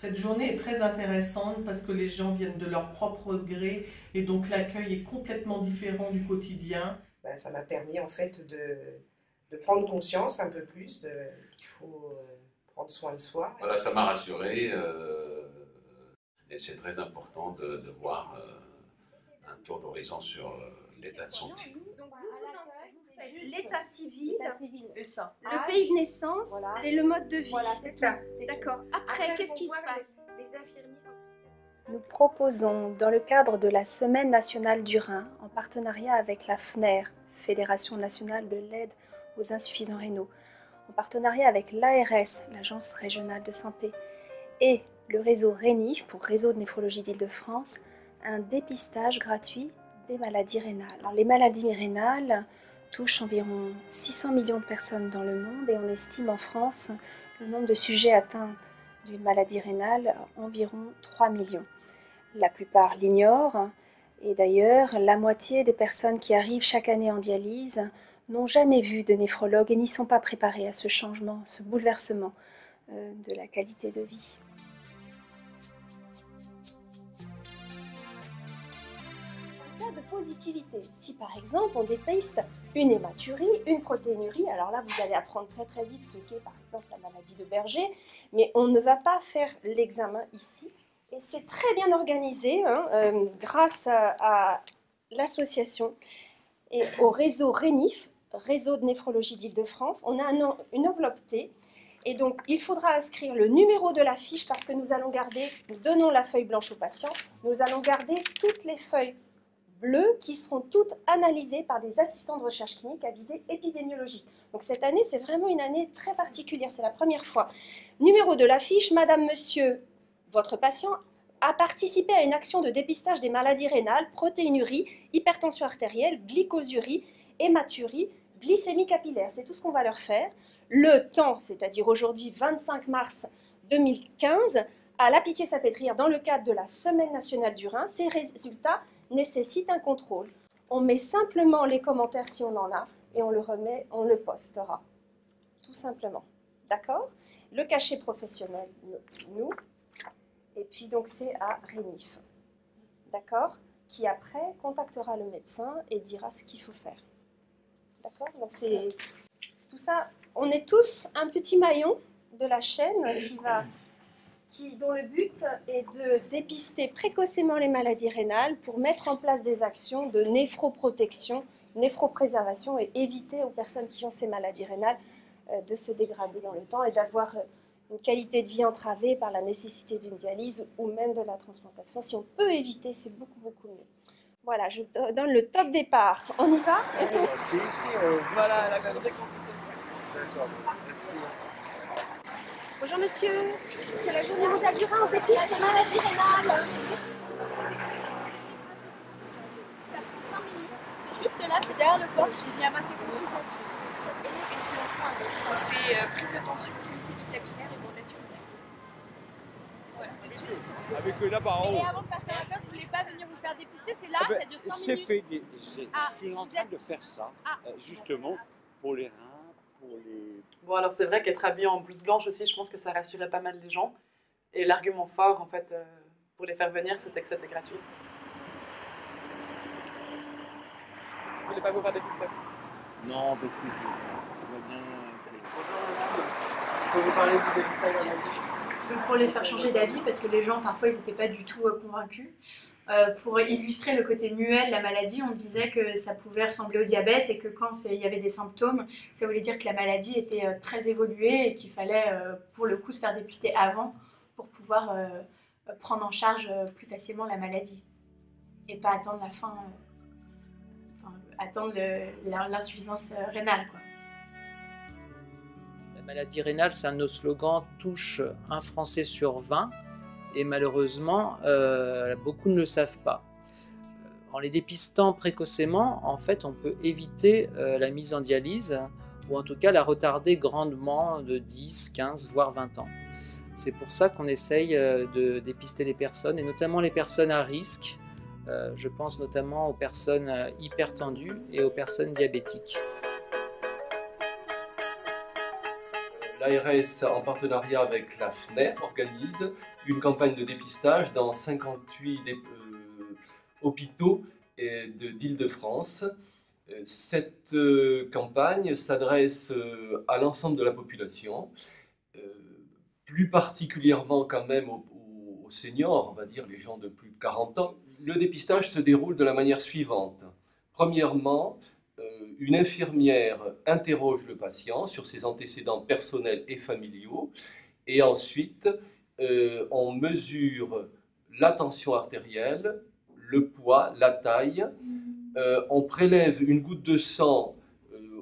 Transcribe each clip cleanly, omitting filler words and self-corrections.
Cette journée est très intéressante parce que les gens viennent de leur propre gré et donc l'accueil est complètement différent du quotidien. Ben, ça m'a permis en fait de prendre conscience un peu plus qu'il faut prendre soin de soi. Voilà, ça m'a rassuré et c'est très important de voir un tour d'horizon sur l'état de santé. Donc vous faites l'état civil, Et ça. le pays de naissance Voilà. et le mode de vie. Voilà, c'est ça. D'accord. Après, qu'est-ce qui se passe? Les infirmiers en cristal. Nous proposons, dans le cadre de la Semaine nationale du Rhin, en partenariat avec la FNAIR, Fédération nationale de l'aide aux insuffisants rénaux, en partenariat avec l'ARS, l'Agence régionale de santé, et le réseau RENIF, pour Réseau de néphrologie d'Île-de-France, un dépistage gratuit des maladies rénales. Alors, les maladies rénales touchent environ 600 millions de personnes dans le monde et on estime en France le nombre de sujets atteints d'une maladie rénale environ 3 millions. La plupart l'ignorent et d'ailleurs la moitié des personnes qui arrivent chaque année en dialyse n'ont jamais vu de néphrologue et n'y sont pas préparées à ce changement, ce bouleversement de la qualité de vie. En cas de positivité, si par exemple on dépiste une hématurie, une protéinurie, alors là vous allez apprendre très très vite ce qu'est par exemple la maladie de Berger, mais on ne va pas faire l'examen ici. Et c'est très bien organisé grâce à l'association et au réseau RENIF, Réseau de néphrologie d'Île-de-France. On a une enveloppe T et donc il faudra inscrire le numéro de la fiche parce que nous allons garder, nous donnons la feuille blanche au patient, nous allons garder toutes les feuilles bleues qui seront toutes analysées par des assistants de recherche clinique à visée épidémiologique. Donc cette année, c'est vraiment une année très particulière, c'est la première fois. Numéro de la fiche, madame, monsieur, votre patient a participé à une action de dépistage des maladies rénales, protéinurie, hypertension artérielle, glycosurie, hématurie, glycémie capillaire. C'est tout ce qu'on va leur faire. Le temps, c'est-à-dire aujourd'hui 25 mars 2015, à la Pitié-Salpêtrière dans le cadre de la Semaine nationale du Rhin, ces résultats nécessitent un contrôle. On met simplement les commentaires si on en a et on le remet, on le postera. Tout simplement. D'accord? Le cachet professionnel, nous. Et puis donc c'est à RENIF, d'accord, qui après contactera le médecin et dira ce qu'il faut faire. D'accord? Donc c'est tout ça, on est tous un petit maillon de la chaîne dont le but est de dépister précocement les maladies rénales pour mettre en place des actions de néphroprotection, néphropréservation et éviter aux personnes qui ont ces maladies rénales de se dégrader dans le temps et d'avoir une qualité de vie entravée par la nécessité d'une dialyse ou même de la transplantation. Si on peut éviter, c'est beaucoup, beaucoup mieux. Voilà, je donne le top départ. On y va? Voilà, la grande consultation. D'accord, merci. Bonjour monsieur, c'est la journée mondiale du Rhin, on dépiste les maladies rénales. Ça prend 5 minutes. C'est juste là, c'est derrière le porche, il y a marqué consultation. Et c'est en fin de gauche. On fait prise de tension, glycémie capillaire et bondation. Voilà. Avec là-bas en haut. Et avant de partir en vacances, vous voulez pas venir vous faire dépister? C'est là, Ah ben, ça dure 5 c'est minutes. fait. Je suis en vous train êtes- de faire ça, Ah. justement, pour les reins, pour les... Bon, alors c'est vrai qu'être habillé en blouse blanche aussi, je pense que ça rassurait pas mal les gens. Et l'argument fort, en fait, pour les faire venir, c'était que c'était gratuit. Vous voulez pas vous faire dépister? Non, parce que je vois bien. Je peux vous parler du dépistage à Donc pour les faire changer d'avis, parce que les gens parfois ils n'étaient pas du tout convaincus. Pour illustrer le côté muet de la maladie, on disait que ça pouvait ressembler au diabète et que quand il y avait des symptômes, ça voulait dire que la maladie était très évoluée et qu'il fallait pour le coup se faire dépister avant pour pouvoir prendre en charge plus facilement la maladie et pas attendre la fin, attendre l'insuffisance rénale, quoi. La maladie rénale, c'est un de nos slogans, touche un Français sur 20 et malheureusement, beaucoup ne le savent pas. En les dépistant précocement, en fait, on peut éviter la mise en dialyse ou en tout cas la retarder grandement de 10, 15, voire 20 ans. C'est pour ça qu'on essaye de dépister les personnes et notamment les personnes à risque. Je pense notamment aux personnes hypertendues et aux personnes diabétiques. L'ARS, en partenariat avec la FNER, organise une campagne de dépistage dans 58 hôpitaux d'Île-de-France. Cette campagne s'adresse à l'ensemble de la population, plus particulièrement quand même aux seniors, on va dire les gens de plus de 40 ans. Le dépistage se déroule de la manière suivante. Premièrement, une infirmière interroge le patient sur ses antécédents personnels et familiaux, et ensuite on mesure la tension artérielle, le poids, la taille, on prélève une goutte de sang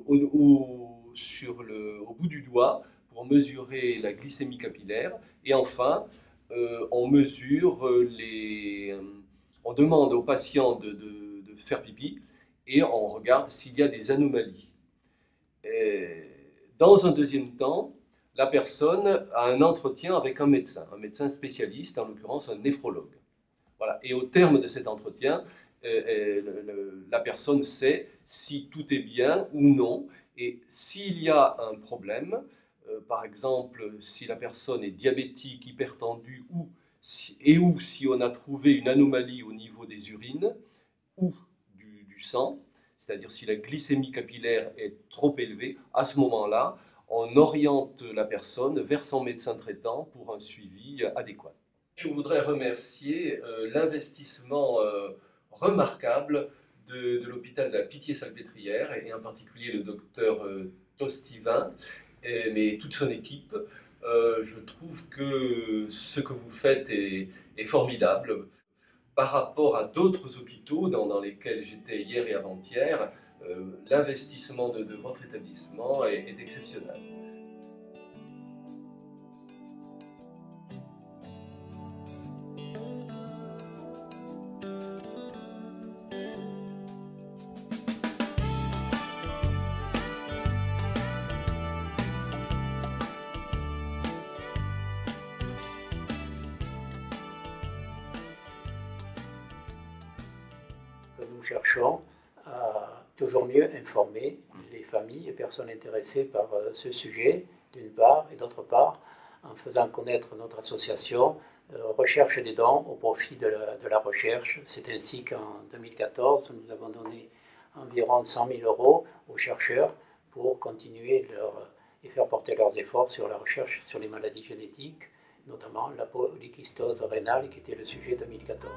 au bout du doigt pour mesurer la glycémie capillaire, et enfin on demande au patient de faire pipi, et on regarde s'il y a des anomalies. Dans un deuxième temps, la personne a un entretien avec un médecin spécialiste, en l'occurrence un néphrologue. Voilà. Et au terme de cet entretien, la personne sait si tout est bien ou non, et s'il y a un problème, par exemple si la personne est diabétique, hypertendue, ou si on a trouvé une anomalie au niveau des urines ou du sang, c'est-à-dire si la glycémie capillaire est trop élevée, à ce moment-là, on oriente la personne vers son médecin traitant pour un suivi adéquat. Je voudrais remercier l'investissement remarquable de l'hôpital de la Pitié-Salpêtrière, et en particulier le docteur Tostivin, mais toute son équipe. Je trouve que ce que vous faites est formidable. Par rapport à d'autres hôpitaux dans lesquels j'étais hier et avant-hier, l'investissement de votre établissement est exceptionnel. Nous cherchons à toujours mieux informer les familles et personnes intéressées par ce sujet, d'une part, et d'autre part, en faisant connaître notre association Recherche des dons au profit de la recherche. C'est ainsi qu'en 2014, nous avons donné environ 100 000 € aux chercheurs pour continuer et faire porter leurs efforts sur la recherche sur les maladies génétiques, notamment la polykystose rénale qui était le sujet 2014.